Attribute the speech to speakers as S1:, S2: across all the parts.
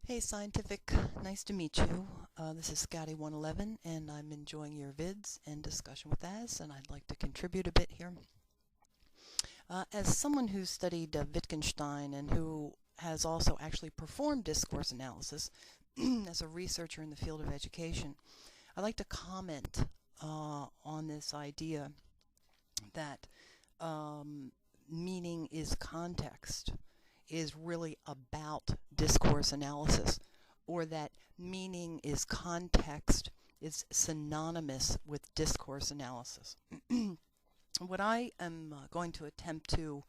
S1: Hey Scientific, nice to meet you. This is Scotty111 and I'm enjoying your vids and discussion with Az, and I'd like to contribute a bit here. As someone who's studied Wittgenstein and who has also actually performed discourse analysis as a researcher in the field of education, I'd like to comment on this idea that meaning is context is really about discourse analysis, or that meaning is context is synonymous with discourse analysis. What I am going to attempt to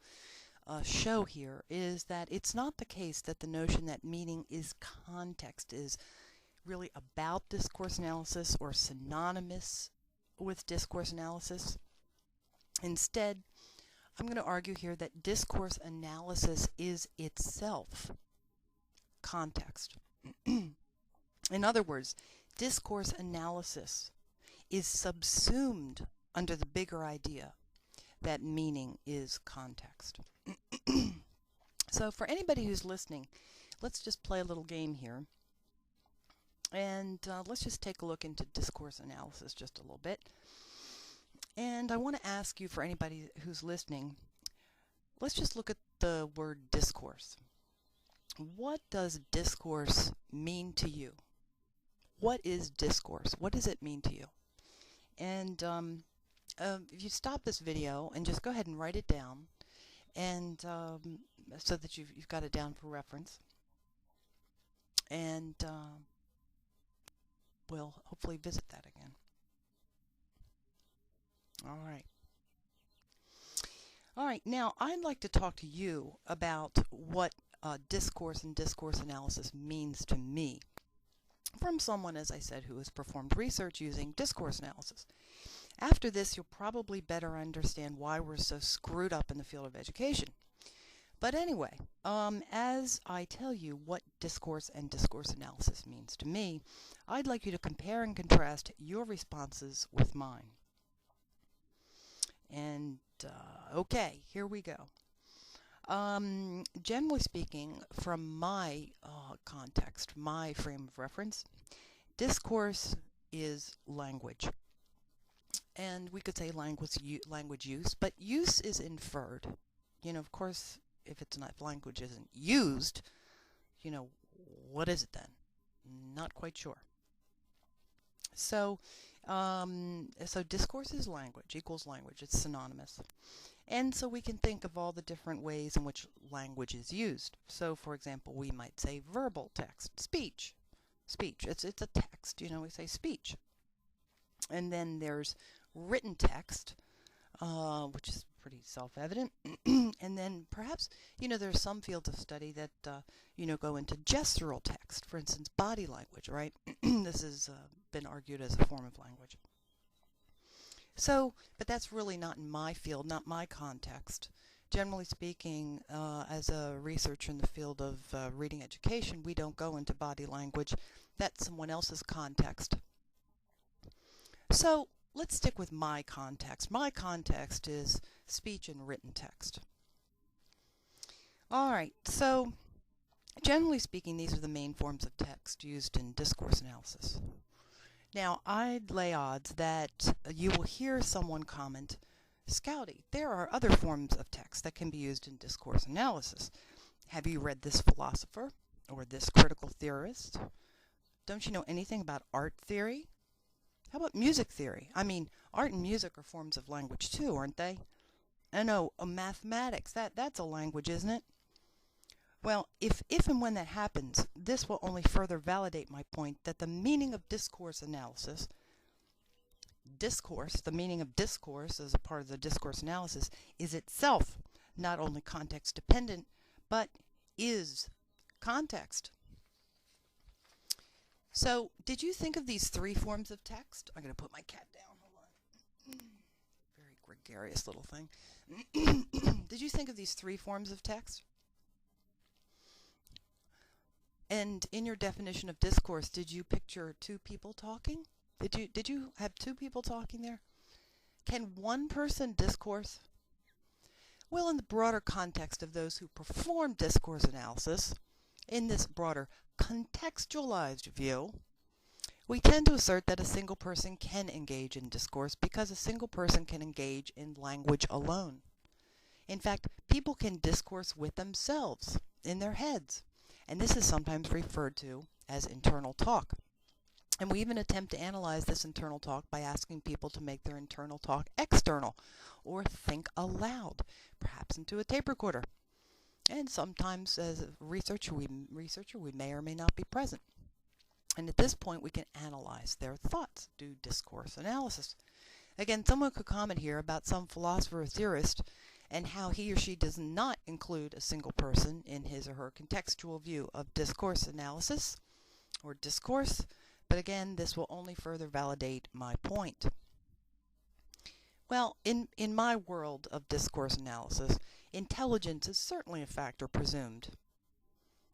S1: show here is that it's not the case that the notion that meaning is context is really about discourse analysis or synonymous with discourse analysis. Instead, I'm going to argue here that discourse analysis is itself context. In other words, discourse analysis is subsumed under the bigger idea that meaning is context. So for anybody who's listening, let's just play a little game here. And let's just take a look into discourse analysis just a little bit. And I want to ask you, for anybody who's listening, let's just look at the word discourse. What does discourse mean to you? What is discourse? What does it mean to you? And if you stop this video and just go ahead and write it down, and so that you've got it down for reference, and we'll hopefully visit that again. All right, now I'd like to talk to you about what discourse and discourse analysis means to me, from someone, as I said, who has performed research using discourse analysis. After this, you'll probably better understand why we're so screwed up in the field of education. But anyway, as I tell you what discourse and discourse analysis means to me, I'd like you to compare and contrast your responses with mine. And okay, here we go. Generally speaking, from my context, my frame of reference, discourse is language. And we could say language use, but use is inferred. You know, of course, if language isn't used, you know, what is it then? Not quite sure. So discourse is language, equals language. It's synonymous. And so we can think of all the different ways in which language is used. So, for example, we might say verbal text, speech. It's a text, you know, we say speech. And then there's written text, which is pretty self-evident. And then perhaps, you know, there's some fields of study that, you know, go into gestural text, for instance, body language, right? This has been argued as a form of language. So, but that's really not in my field, not my context. Generally speaking, as a researcher in the field of reading education, we don't go into body language. That's someone else's context. So, let's stick with my context. My context is speech and written text. All right, so generally speaking, these are the main forms of text used in discourse analysis. Now, I'd lay odds that you will hear someone comment, Scouty, there are other forms of text that can be used in discourse analysis. Have you read this philosopher or this critical theorist? Don't you know anything about art theory? How about music theory? I mean, art and music are forms of language too, aren't they? I know, mathematics, that's a language, isn't it? Well, if and when that happens, this will only further validate my point that the meaning of discourse analysis, the meaning of discourse as a part of the discourse analysis, is itself not only context dependent, but is context. So, did you think of these three forms of text? I'm going to put my cat down. Hold on. Very gregarious little thing. Did you think of these three forms of text? And in your definition of discourse, did you picture two people talking? Did you have two people talking there? Can one person discourse? Well, in the broader context of those who perform discourse analysis, in this broader contextualized view, we tend to assert that a single person can engage in discourse because a single person can engage in language alone. In fact, people can discourse with themselves in their heads, and this is sometimes referred to as internal talk. And we even attempt to analyze this internal talk by asking people to make their internal talk external, or think aloud, perhaps into a tape recorder. And sometimes as a researcher, we may or may not be present. And at this point, we can analyze their thoughts, do discourse analysis. Again, someone could comment here about some philosopher or theorist and how he or she does not include a single person in his or her contextual view of discourse analysis or discourse. But again, this will only further validate my point. Well, in my world of discourse analysis, intelligence is certainly a factor presumed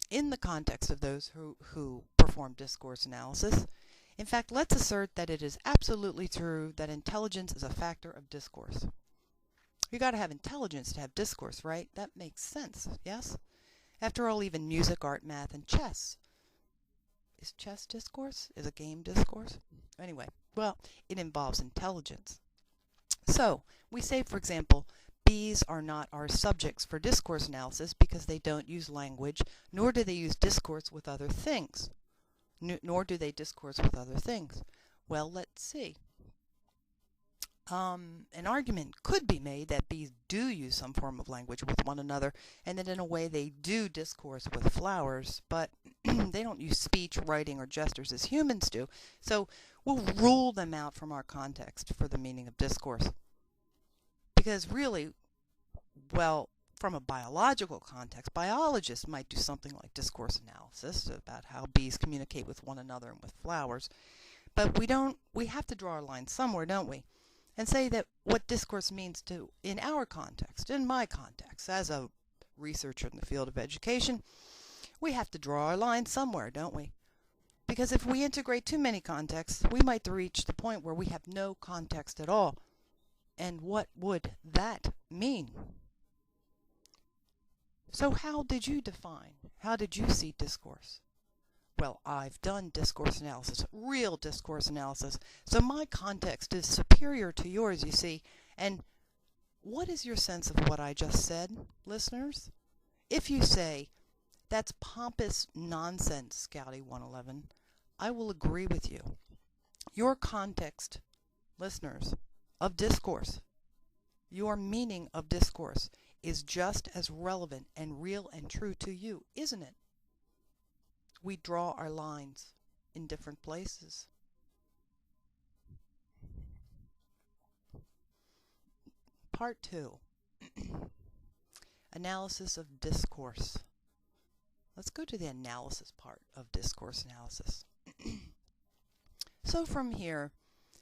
S1: in the context of those who perform discourse analysis. In fact, let's assert that it is absolutely true that intelligence is a factor of discourse. You got to have intelligence to have discourse, right? That makes sense, yes? After all, even music, art, math, and chess. Is chess discourse? Is a game discourse? Anyway, well, it involves intelligence. So, we say, for example, bees are not our subjects for discourse analysis because they don't use language, nor do they use discourse with other things. Nor do they discourse with other things. Well, let's see. An argument could be made that bees do use some form of language with one another, and that in a way they do discourse with flowers, but they don't use speech, writing, or gestures as humans do. So we'll rule them out from our context for the meaning of discourse. Because really, well, from a biological context, biologists might do something like discourse analysis about how bees communicate with one another and with flowers. But we have to draw our line somewhere, don't we? And say that what discourse means in our context, in my context, as a researcher in the field of education, we have to draw our line somewhere, don't we? Because if we integrate too many contexts, we might reach the point where we have no context at all. And what would that mean? So how did you define? How did you see discourse? Well, I've done discourse analysis, real discourse analysis, so my context is superior to yours, you see. And what is your sense of what I just said, listeners? If you say, that's pompous nonsense, Scouty 111, I will agree with you. Your context, listeners, of discourse, your meaning of discourse is just as relevant and real and true to you, isn't it? We draw our lines in different places. Part 2. Analysis of discourse. Let's go to the analysis part of discourse analysis. So from here,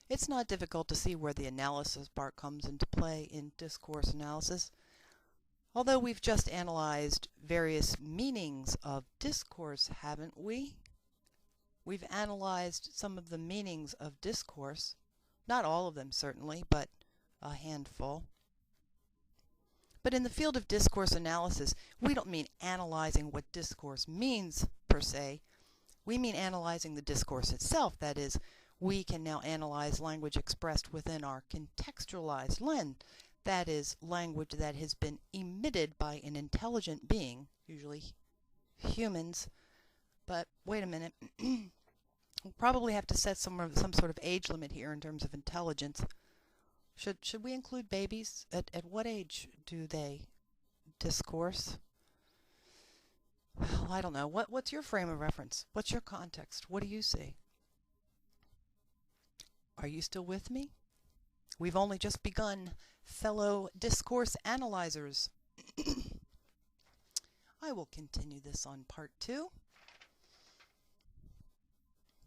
S1: it's not difficult to see where the analysis part comes into play in discourse analysis. Although we've just analyzed various meanings of discourse, haven't we? We've analyzed some of the meanings of discourse. Not all of them, certainly, but a handful. But in the field of discourse analysis, we don't mean analyzing what discourse means, per se. We mean analyzing the discourse itself. That is, we can now analyze language expressed within our contextualized lens. That is, language that has been emitted by an intelligent being, usually humans. But wait a minute, we'll probably have to set some sort of age limit here in terms of intelligence. Should we include babies? At what age do they discourse? Well, I don't know. What's your frame of reference? What's your context? What do you see? Are you still with me? We've only just begun, fellow discourse analyzers. I will continue this on part 2.